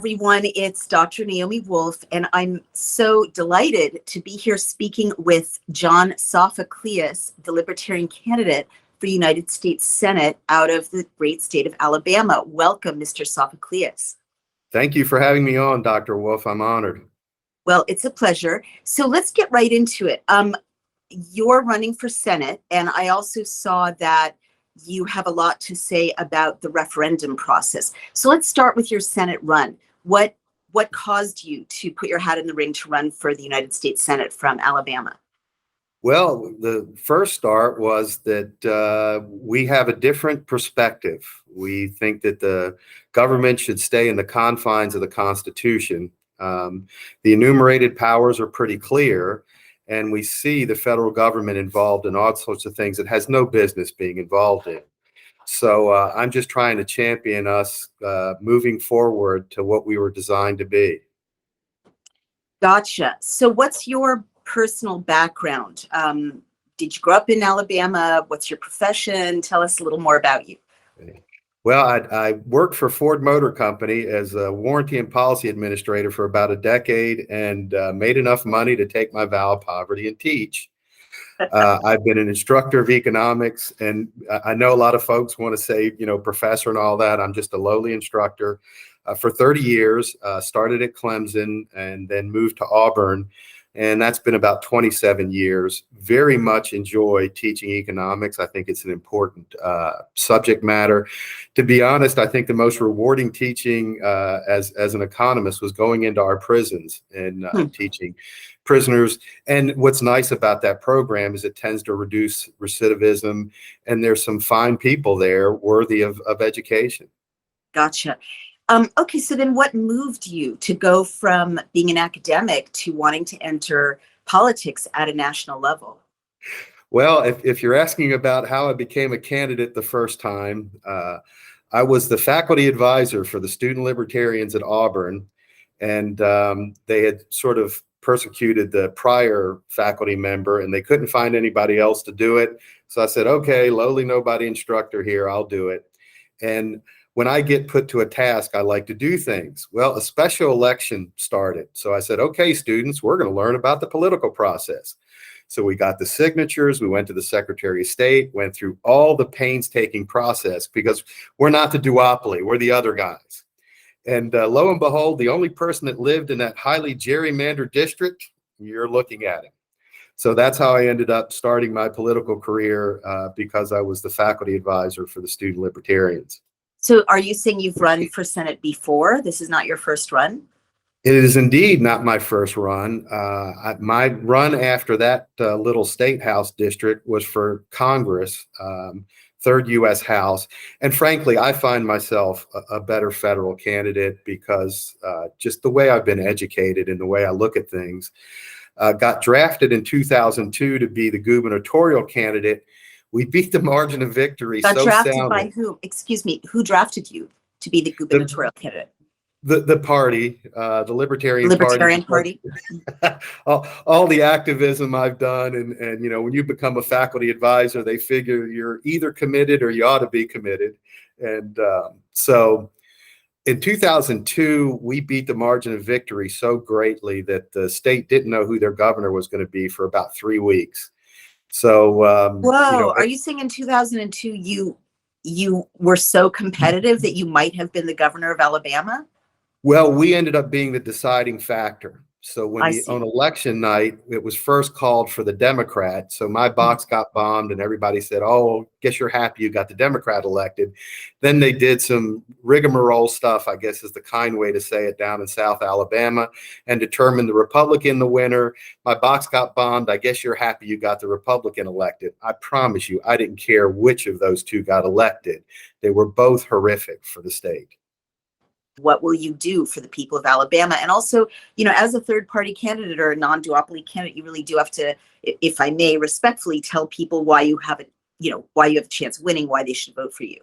everyone. It's Dr. Naomi Wolf, and I'm so delighted to be here speaking with John Sophocleus, the Libertarian candidate for United States Senate out of the great state of Alabama. Welcome, Mr. Sophocleus. Thank you for having me on, Dr. Wolf. I'm honored. Well, it's a pleasure. So let's get right into it. You're running for Senate, and I also saw that you have a lot to say about the referendum process. So let's start with your Senate run. What caused you to put your hat in the ring to run for the United States Senate from Alabama? Well, the first start was that we have a different perspective. We think that the government should stay in the confines of the Constitution. The enumerated powers are pretty clear, and we see the federal government involved in all sorts of things it has no business being involved in. So I'm just trying to champion us moving forward to what we were designed to be. Gotcha. So what's your personal background? Did you grow up in Alabama? What's your profession? Tell us a little more about you. Well, I worked for Ford Motor Company as a warranty and policy administrator for about a decade and made enough money to take my vow of poverty and teach. I've been an instructor of economics, and I know a lot of folks want to say, professor and all that. I'm just a lowly instructor. For 30 years, started at Clemson and then moved to Auburn. And that's been about 27 years. Very much enjoy teaching economics. I think it's an important subject matter. To be honest, I think the most rewarding teaching as an economist was going into our prisons and teaching prisoners. And what's nice about that program is it tends to reduce recidivism, and there's some fine people there worthy of education. Gotcha. Okay, so then what moved you to go from being an academic to wanting to enter politics at a national level? Well, if you're asking about how I became a candidate the first time, I was the faculty advisor for the student libertarians at Auburn, and they had sort of persecuted the prior faculty member, and they couldn't find anybody else to do it. So I said, okay, lowly nobody instructor here, I'll do it. And when I get put to a task, I like to do things. Well, a special election started. So I said, okay, students, we're going to learn about the political process. So we got the signatures. We went to the Secretary of State, went through all the painstaking process because we're not the duopoly. We're the other guys. And lo and behold, the only person that lived in that highly gerrymandered district, you're looking at him. So that's how I ended up starting my political career because I was the faculty advisor for the student libertarians. So are you saying you've run for Senate before? This is not your first run? It is indeed not my first run. My run after that little state house district was for Congress, 3rd U.S. House. And frankly, I find myself a better federal candidate because just the way I've been educated and the way I look at things. Got drafted in 2002 to be the gubernatorial candidate. We beat the margin of victory. Got drafted by whom? Excuse me, who drafted you to be the gubernatorial candidate? The party, the Libertarian Party. all the activism I've done, and when you become a faculty advisor, they figure you're either committed or you ought to be committed. And so in 2002, we beat the margin of victory so greatly that the state didn't know who their governor was going to be for about 3 weeks. So, whoa, are you saying in 2002 you were so competitive that you might have been the governor of Alabama? Well, we ended up being the deciding factor. So on election night, it was first called for the Democrat. So my box got bombed and everybody said, oh, guess you're happy you got the Democrat elected. Then they did some rigmarole stuff, I guess is the kind way to say it, down in South Alabama and determined the Republican the winner. My box got bombed. I guess you're happy you got the Republican elected. I promise you, I didn't care which of those two got elected. They were both horrific for the state. What will you do for the people of Alabama? And also, as a third party candidate or a non-duopoly candidate, you really do have to, if I may, respectfully tell people why you have a chance of winning, why they should vote for you.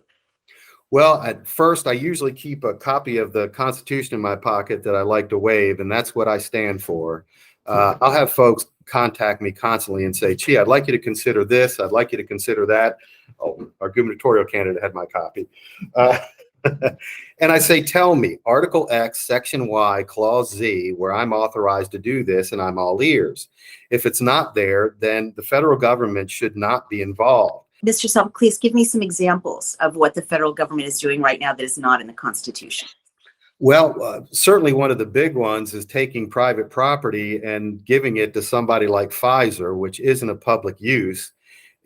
Well, at first, I usually keep a copy of the Constitution in my pocket that I like to wave, and that's what I stand for. I'll have folks contact me constantly and say, gee, I'd like you to consider this. I'd like you to consider that. Oh, our gubernatorial candidate had my copy. And I say, tell me, Article X, Section Y, Clause Z, where I'm authorized to do this, and I'm all ears. If it's not there, then the federal government should not be involved. Mr. Sophocleus, give me some examples of what the federal government is doing right now that is not in the Constitution. Well, certainly one of the big ones is taking private property and giving it to somebody like Pfizer, which isn't a public use,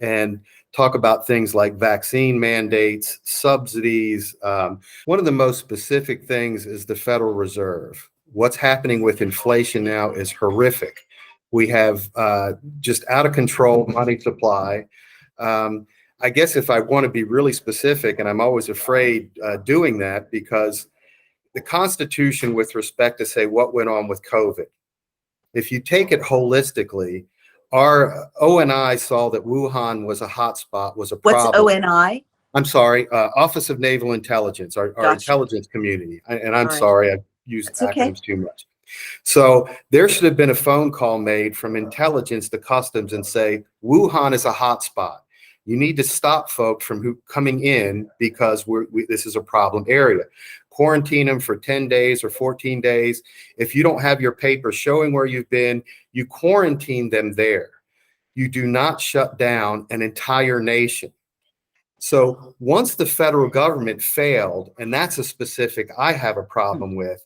and talk about things like vaccine mandates, subsidies. One of the most specific things is the Federal Reserve. What's happening with inflation now is horrific. We have just out of control money supply. I guess if I want to be really specific, and I'm always afraid doing that, because the Constitution with respect to say what went on with COVID, if you take it holistically, our ONI saw that Wuhan was a hotspot, was a problem. What's ONI? I'm sorry, Office of Naval Intelligence, our Gotcha. intelligence community. And I'm All right. sorry, I've used That's okay. acronyms too much. So there should have been a phone call made from intelligence to customs and say, Wuhan is a hotspot. You need to stop folks from coming in because this is a problem area. Quarantine them for 10 days or 14 days. If you don't have your papers showing where you've been, you quarantine them there. You do not shut down an entire nation. So once the federal government failed, and that's a specific I have a problem with,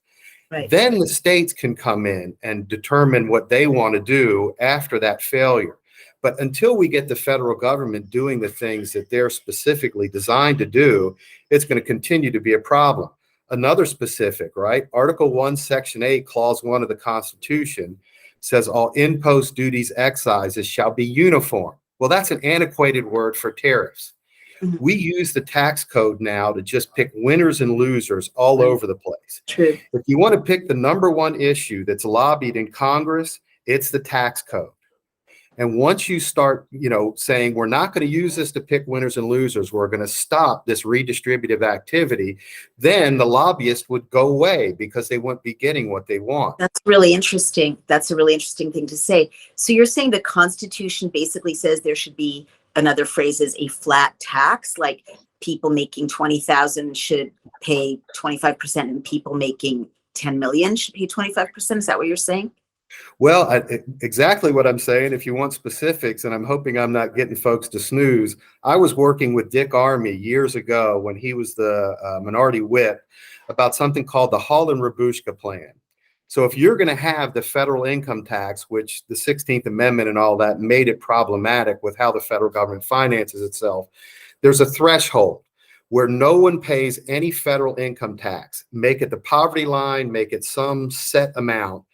Right. then the states can come in and determine what they want to do after that failure. But until we get the federal government doing the things that they're specifically designed to do, it's going to continue to be a problem. Another specific, right? Article 1, Section 8, Clause 1 of the Constitution says all impost duties, excises shall be uniform. Well, that's an antiquated word for tariffs. Mm-hmm. We use the tax code now to just pick winners and losers all over the place. True. If you want to pick the number one issue that's lobbied in Congress, it's the tax code. And once you start, saying we're not going to use this to pick winners and losers, we're going to stop this redistributive activity, then the lobbyists would go away because they wouldn't be getting what they want. That's really interesting. That's a really interesting thing to say. So you're saying the Constitution basically says there should be, another phrase is a flat tax, like people making 20,000 should pay 25% and people making 10 million should pay 25%. Is that what you're saying? Well, exactly what I'm saying. If you want specifics, and I'm hoping I'm not getting folks to snooze, I was working with Dick Armey years ago when he was the minority whip about something called the Holland-Rabushka plan. So if you're going to have the federal income tax, which the 16th Amendment and all that made it problematic with how the federal government finances itself, there's a threshold where no one pays any federal income tax. Make it the poverty line, make it some set amount.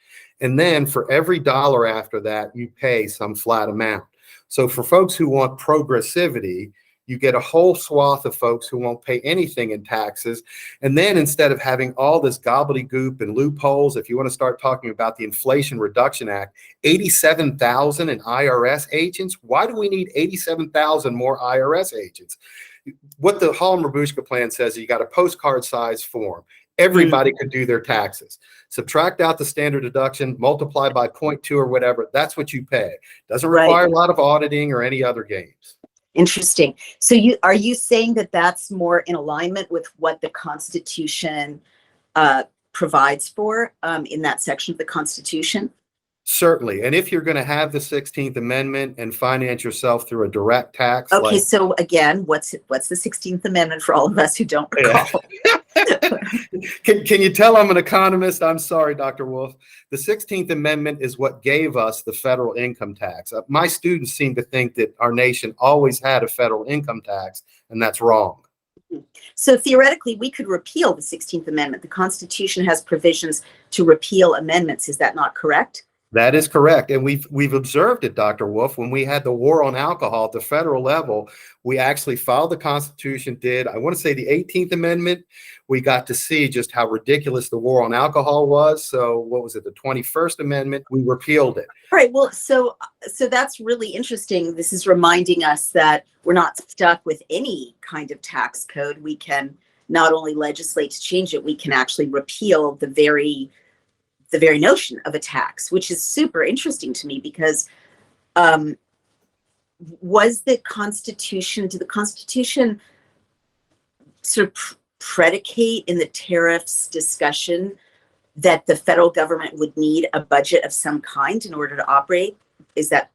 And then for every dollar after that, you pay some flat amount. So for folks who want progressivity, you get a whole swath of folks who won't pay anything in taxes. And then instead of having all this gobbledygook and loopholes, if you want to start talking about the Inflation Reduction Act, 87,000 in IRS agents. Why do we need 87,000 more IRS agents? What the Holland-Rabushka plan says, you got a postcard size form. Everybody could do their taxes. Subtract out the standard deduction, multiply by 0.2 or whatever. That's what you pay. Doesn't require a lot of auditing or any other games. Interesting. So are you saying that that's more in alignment with what the Constitution provides for in that section of the Constitution? Certainly. And if you're going to have the 16th Amendment and finance yourself through a direct tax. Okay, so again, what's the 16th Amendment for all of us who don't recall? Can you tell I'm an economist? I'm sorry, Dr. Wolf. The 16th Amendment is what gave us the federal income tax. My students seem to think that our nation always had a federal income tax, and that's wrong. So theoretically, we could repeal the 16th Amendment. The Constitution has provisions to repeal amendments. Is that not correct? That is correct. And we've observed it, Dr. Wolf. When we had the war on alcohol at the federal level, we actually filed the Constitution, I want to say the 18th Amendment. We got to see just how ridiculous the war on alcohol was. So what was it, the 21st Amendment? We repealed it. All right. Well, so that's really interesting. This is reminding us that we're not stuck with any kind of tax code. We can not only legislate to change it, we can actually repeal the very notion of a tax, which is super interesting to me because did the Constitution sort of predicate in the tariffs discussion that the federal government would need a budget of some kind in order to operate? Is that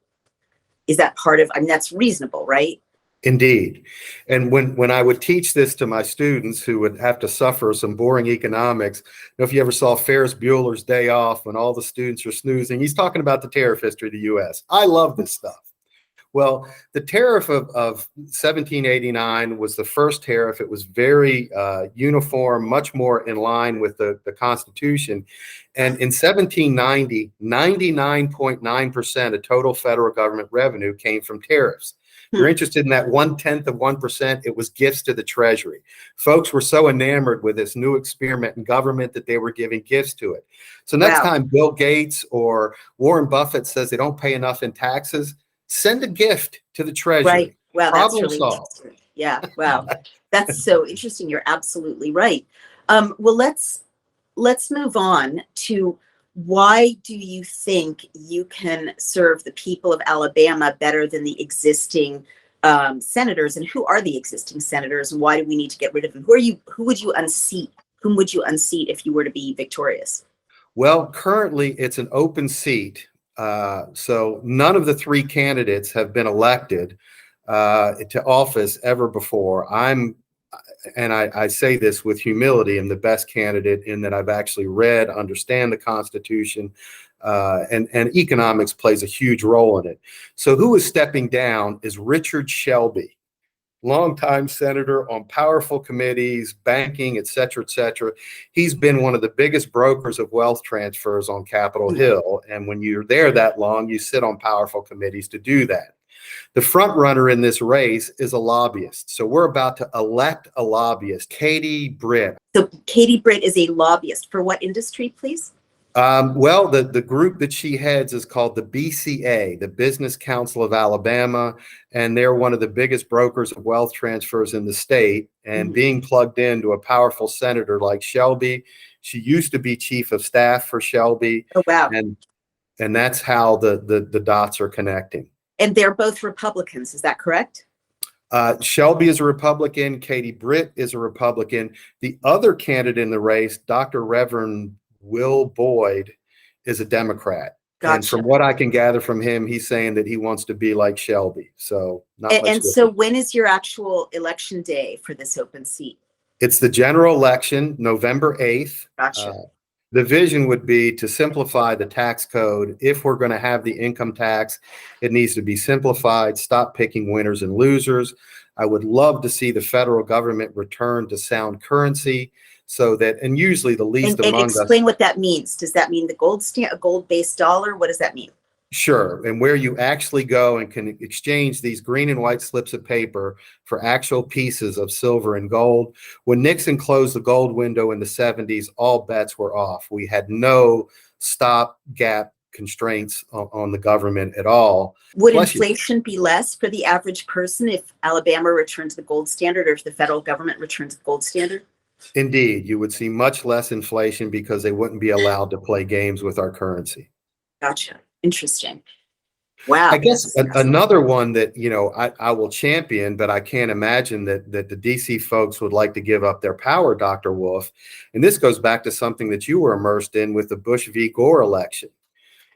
part of, I mean, that's reasonable, right? Indeed. And when I would teach this to my students who would have to suffer some boring economics, if you ever saw Ferris Bueller's Day Off when all the students are snoozing, he's talking about the tariff history of the US. I love this stuff. Well, the tariff of 1789 was the first tariff. It was very uniform, much more in line with the Constitution. And in 1790, 99.9% of total federal government revenue came from tariffs. If you're interested in that 1/10 of 1%, it was gifts to the Treasury. Folks were so enamored with this new experiment in government that they were giving gifts to it. So next time Bill Gates or Warren Buffett says they don't pay enough in taxes, send a gift to the Treasury. Right. Wow, Problem that's really solved. interesting. Yeah. Wow. That's so interesting. You're absolutely right. Well, let's move on to, why do you think you can serve the people of Alabama better than the existing senators? And who are the existing senators, and why do we need to get rid of them? Who would you unseat? Whom would you unseat if you were to be victorious? Well, currently it's an open seat. So none of the three candidates have been elected to office ever before. I say this with humility, I'm the best candidate in that I've actually read, understand the Constitution, and economics plays a huge role in it. So who is stepping down is Richard Shelby, longtime senator on powerful committees, banking, et cetera, et cetera. He's been one of the biggest brokers of wealth transfers on Capitol Hill. And when you're there that long, you sit on powerful committees to do that. The front runner in this race is a lobbyist. So we're about to elect a lobbyist, Katie Britt. So Katie Britt is a lobbyist for what industry, please? Well, the group that she heads is called the BCA, the Business Council of Alabama, and they're one of the biggest brokers of wealth transfers in the state. And being plugged into a powerful senator like Shelby, she used to be chief of staff for Shelby. Oh, wow. And that's how the dots are connecting. And they're both Republicans, is that correct? Shelby is a Republican. Katie Britt is a Republican. The other candidate in the race, Dr. Reverend Will Boyd, is a Democrat. Gotcha. And from what I can gather from him, he's saying that he wants to be like Shelby. So so when is your actual election day for this open seat? It's the general election, November 8th. Gotcha. The vision would be to simplify the tax code. If we're going to have the income tax, it needs to be simplified, stop picking winners and losers. I would love to see the federal government return to sound currency so that, and usually the least among us. Explain what that means. Does that mean a gold-based dollar? What does that mean? Sure. And where you actually go and can exchange these green and white slips of paper for actual pieces of silver and gold. When Nixon closed the gold window in the 70s, all bets were off. We had no stopgap constraints on the government at all. Would inflation be less for the average person if Alabama returns the gold standard, or if the federal government returns the gold standard? Indeed, you would see much less inflation because they wouldn't be allowed to play games with our currency. Gotcha. Interesting. Wow. I guess another one that, I will champion, but I can't imagine that the DC folks would like to give up their power, Dr. Wolf. And this goes back to something that you were immersed in with the Bush v. Gore election.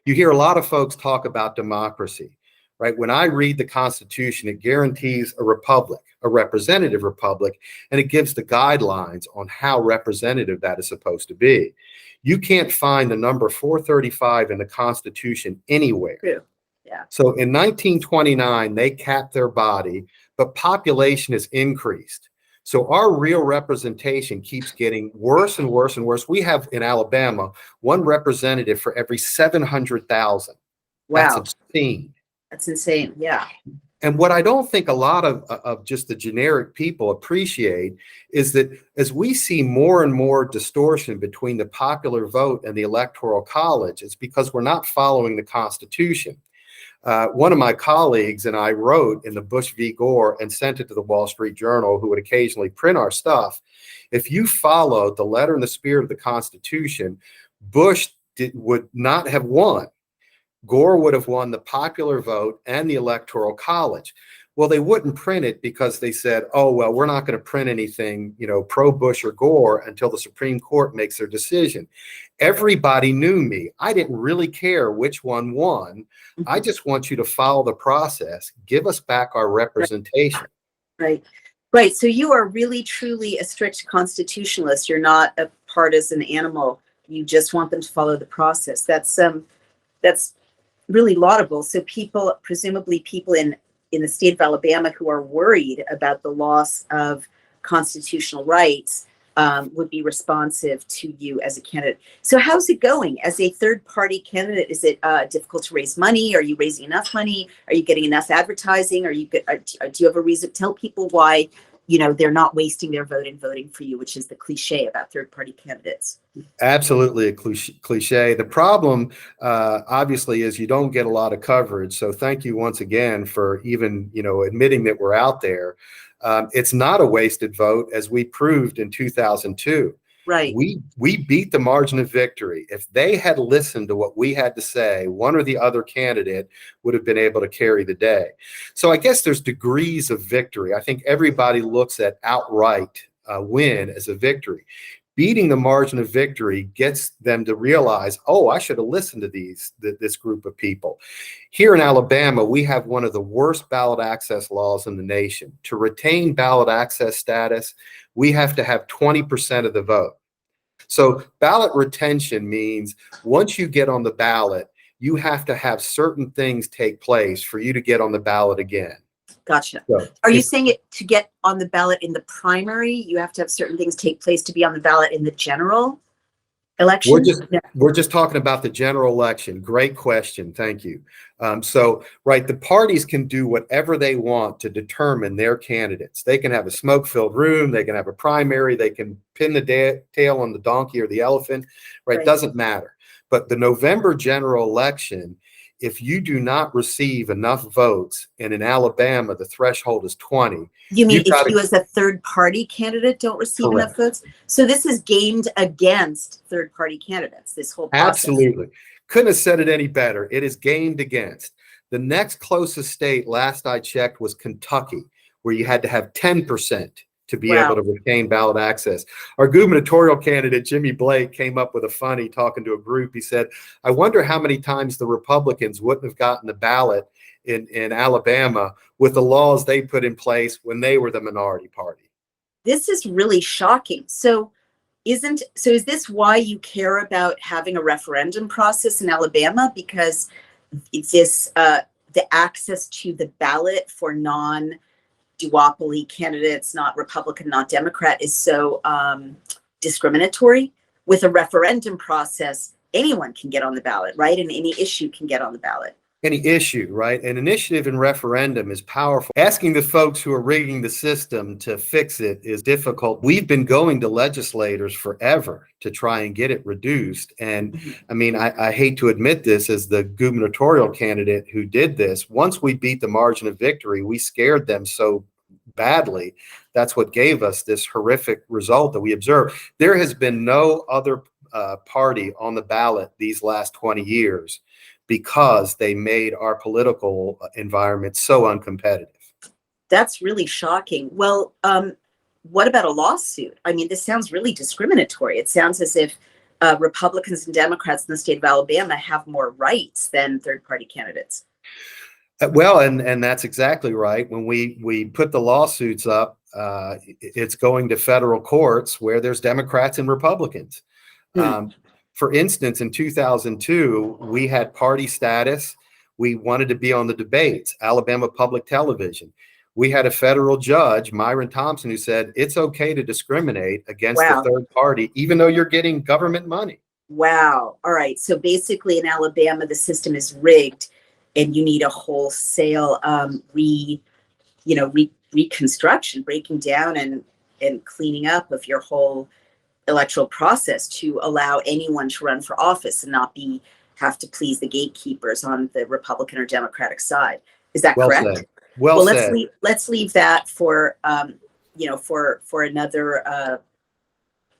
You hear a lot of folks talk about democracy, right? When I read the Constitution, it guarantees a republic, a representative republic, and it gives the guidelines on how representative that is supposed to be. You can't find the number 435 in the Constitution anywhere. True. Yeah. So in 1929, they capped their body, but population has increased. So our real representation keeps getting worse and worse and worse. We have in Alabama one representative for every 700,000. Wow. That's obscene. That's insane. Yeah. And what I don't think a lot of just the generic people appreciate is that as we see more and more distortion between the popular vote and the Electoral College, it's because we're not following the Constitution. One of my colleagues and I wrote in the Bush v. Gore and sent it to the Wall Street Journal, who would occasionally print our stuff. If you followed the letter and the spirit of the Constitution, Bush would not have won. Gore would have won the popular vote and the Electoral College. Well, they wouldn't print it because they said, oh, well, we're not going to print anything, pro Bush or Gore until the Supreme Court makes their decision. Everybody knew me. I didn't really care which one won. I just want you to follow the process. Give us back our representation. Right. Right. So you are really, truly a strict constitutionalist. You're not a partisan animal. You just want them to follow the process. That's really laudable. So people, presumably people in the state of Alabama who are worried about the loss of constitutional rights, would be responsive to you as a candidate. So how's it going as a third party candidate? Is it difficult to raise money? Are you raising enough money? Are you getting enough advertising? Do you have a reason? Tell people why, they're not wasting their vote in voting for you, which is the cliche about third party candidates. Absolutely a cliche. The problem, obviously, is you don't get a lot of coverage. So thank you once again for even, admitting that we're out there. It's not a wasted vote, as we proved in 2002. Right. We beat the margin of victory. If they had listened to what we had to say, one or the other candidate would have been able to carry the day. So I guess there's degrees of victory. I think everybody looks at outright win as a victory. Beating the margin of victory gets them to realize, oh, I should have listened to this group of people. Here in Alabama, we have one of the worst ballot access laws in the nation. To retain ballot access status, we have to have 20% of the vote. So ballot retention means once you get on the ballot, you have to have certain things take place for you to get on the ballot again. Gotcha. So are you saying it to get on the ballot in the primary, you have to have certain things take place to be on the ballot in the general election? We're just talking about the general election. Great question. Thank you. Right, the parties can do whatever they want to determine their candidates. They can have a smoke-filled room. They can have a primary. They can pin the tail on the donkey or the elephant. Right, doesn't matter. But the November general election, if you do not receive enough votes, and in Alabama, the threshold is 20. You mean if you as a third party candidate don't receive enough votes? So this is gamed against third party candidates, this whole process. Absolutely. Couldn't have said it any better. It is gamed against. The next closest state, last I checked, was Kentucky, where you had to have 10% to be able to retain ballot access. Our gubernatorial candidate, Jimmy Blake, came up with a funny talking to a group. He said, I wonder how many times the Republicans wouldn't have gotten the ballot in Alabama with the laws they put in place when they were the minority party. This is really shocking. So is this why you care about having a referendum process in Alabama? Because the access to the ballot for duopoly candidates, not Republican, not Democrat, is so discriminatory. With a referendum process, anyone can get on the ballot, right? And any issue can get on the ballot. Any issue, right? An initiative and referendum is powerful. Asking the folks who are rigging the system to fix it is difficult. We've been going to legislators forever to try and get it reduced. And I mean, I hate to admit this as the gubernatorial candidate who did this. Once we beat the margin of victory, we scared them so badly. That's what gave us this horrific result that we observed. There has been no other party on the ballot these last 20 years because they made our political environment so uncompetitive. That's really shocking. Well, what about a lawsuit? I mean, this sounds really discriminatory. It sounds as if Republicans and Democrats in the state of Alabama have more rights than third-party candidates. Well, and that's exactly right. When we put the lawsuits up, it's going to federal courts where there's Democrats and Republicans. For instance, in 2002, we had party status. We wanted to be on the debates, Alabama Public Television. We had a federal judge, Myron Thompson, who said it's okay to discriminate against the third party, even though you're getting government money. Wow. All right. So basically in Alabama, the system is rigged and you need a wholesale reconstruction, breaking down and cleaning up of your whole electoral process to allow anyone to run for office and not have to please the gatekeepers on the Republican or Democratic side. Is that correct? Said. Well said. Let's leave that for for another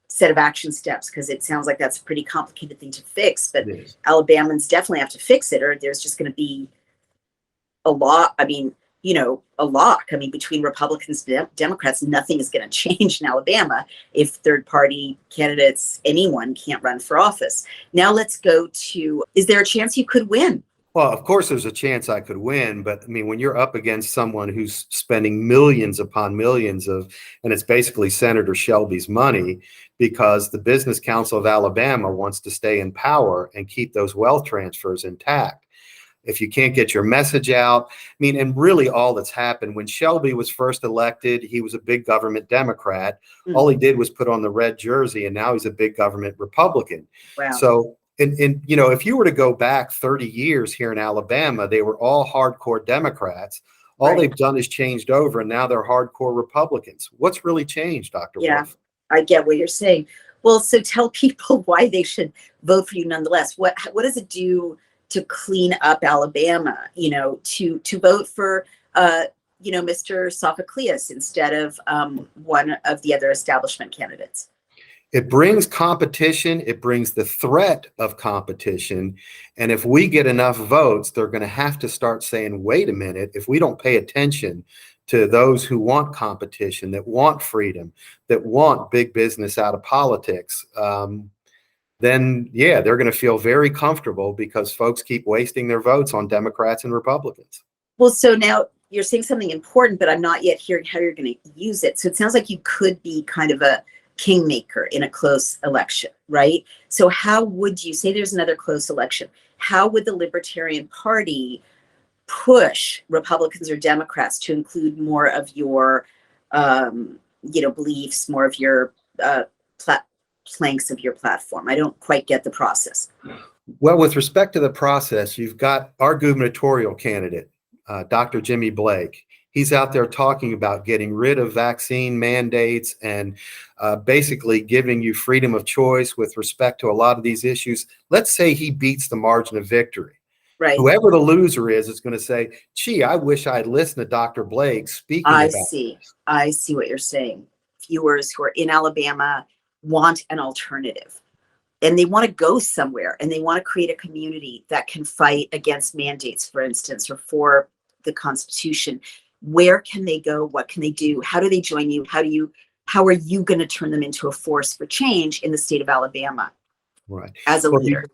set of action steps, because it sounds like that's a pretty complicated thing to fix. But Alabamans definitely have to fix it, or there's just going to be a lot. I mean, a lock. I mean, between Republicans and Democrats, nothing is going to change in Alabama if third party candidates, anyone, can't run for office. Now let's go to, is there a chance you could win? Well, of course, there's a chance I could win, but I mean, when you're up against someone who's spending millions upon millions and it's basically Senator Shelby's money because the Business Council of Alabama wants to stay in power and keep those wealth transfers intact. If you can't get your message out, I mean, and really all that's happened, when Shelby was first elected, he was a big government Democrat. All he did was put on the red jersey, and now he's a big government Republican. Wow. So, and if you were to go back 30 years here in Alabama, they were all hardcore Democrats. All they've done is changed over, and now they're hardcore Republicans. What's really changed, Dr. Wolf? I get what you're saying. Well, so tell people why they should vote for you nonetheless. What does it do to clean up Alabama, to vote for, Mr. Sophocleus instead of one of the other establishment candidates? It brings competition. It brings the threat of competition. And if we get enough votes, they're going to have to start saying, wait a minute, if we don't pay attention to those who want competition, that want freedom, that want big business out of politics, then they're going to feel very comfortable because folks keep wasting their votes on Democrats and Republicans. Well, so now you're saying something important, but I'm not yet hearing how you're going to use it. So it sounds like you could be kind of a kingmaker in a close election, right? So how would you say there's another close election? How would the Libertarian Party push Republicans or Democrats to include more of your, beliefs, more of your planks of your platform? I don't quite get the process. Well, with respect to the process, you've got our gubernatorial candidate, Dr. Jimmy Blake. He's out there talking about getting rid of vaccine mandates and basically giving you freedom of choice with respect to a lot of these issues. Let's say he beats the margin of victory. Right. Whoever the loser is going to say, gee, I wish I'd listened to Dr. Blake speaking about this. I see what you're saying. Viewers who are in Alabama want an alternative, and they want to go somewhere, and they want to create a community that can fight against mandates, for instance, or for the Constitution. Where can they go? What can they do? How do they join you? How are you going to turn them into a force for change in the state of Alabama? Right. As a leader.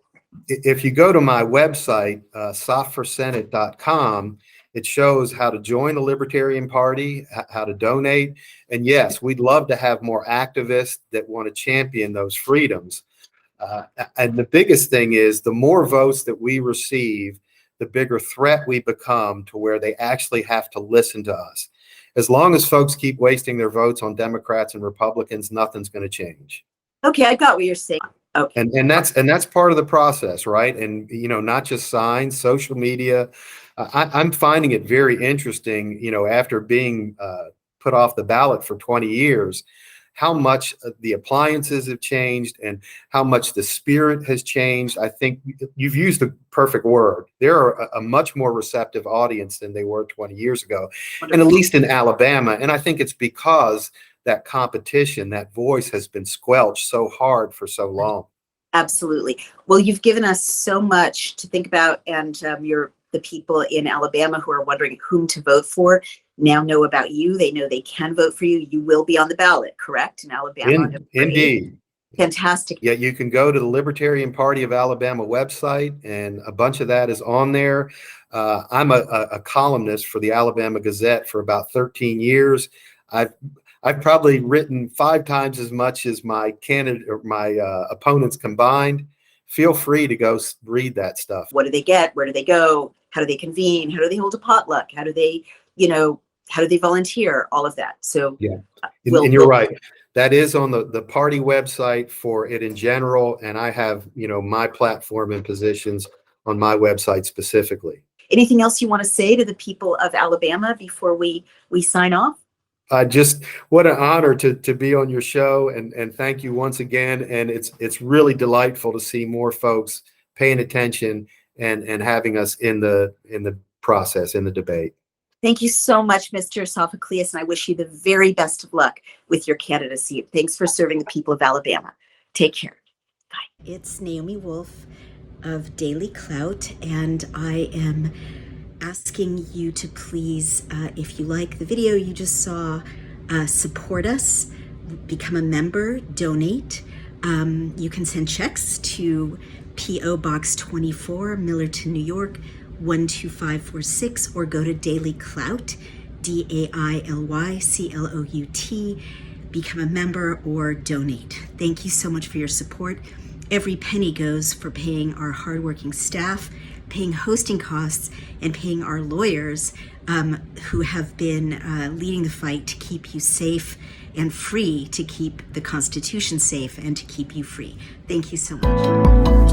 If you go to my website, softforsenate.com, it shows how to join the Libertarian Party, how to donate. And yes, we'd love to have more activists that want to champion those freedoms. And the biggest thing is the more votes that we receive, the bigger threat we become to where they actually have to listen to us. As long as folks keep wasting their votes on Democrats and Republicans, nothing's going to change. Okay, I got what you're saying. Okay. And that's part of the process, right? And not just signs, social media. I'm finding it very interesting, after being put off the ballot for 20 years, how much the appliances have changed and how much the spirit has changed. I think you've used the perfect word. They're a much more receptive audience than they were 20 years ago, and at least in Alabama. And I think it's because that competition, that voice has been squelched so hard for so long. Absolutely. Well, you've given us so much to think about, and the people in Alabama who are wondering whom to vote for now know about you. They know they can vote for you. You will be on the ballot, correct, in Alabama? Indeed. Fantastic. Yeah, you can go to the Libertarian Party of Alabama website, and a bunch of that is on there. I'm a columnist for the Alabama Gazette for about 13 years. I've probably written 5 times as much as my candidate or my opponents combined. Feel free to go read that stuff. What do they get? Where do they go? How do they convene? How do they hold a potluck? How do they, how do they volunteer? All of that. So yeah, and you're right. That is on the party website for it in general, and I have my platform and positions on my website specifically. Anything else you want to say to the people of Alabama before we sign off? Just what an honor to be on your show, and thank you once again. And it's really delightful to see more folks paying attention and having us in the process, in the debate. Thank you so much, Mr. Sophocleus, and I wish you the very best of luck with your candidacy. Thanks for serving the people of Alabama. Take care. Bye. It's Naomi Wolf of Daily Clout, and I am asking you to please, if you like the video you just saw, support us, become a member, donate. You can send checks to P.O. Box 24, Millerton, New York, 12546, or go to Daily Clout, DAILYCLOUT, become a member or donate. Thank you so much for your support. Every penny goes for paying our hardworking staff, paying hosting costs, and paying our lawyers who have been leading the fight to keep you safe and free, to keep the Constitution safe and to keep you free. Thank you so much.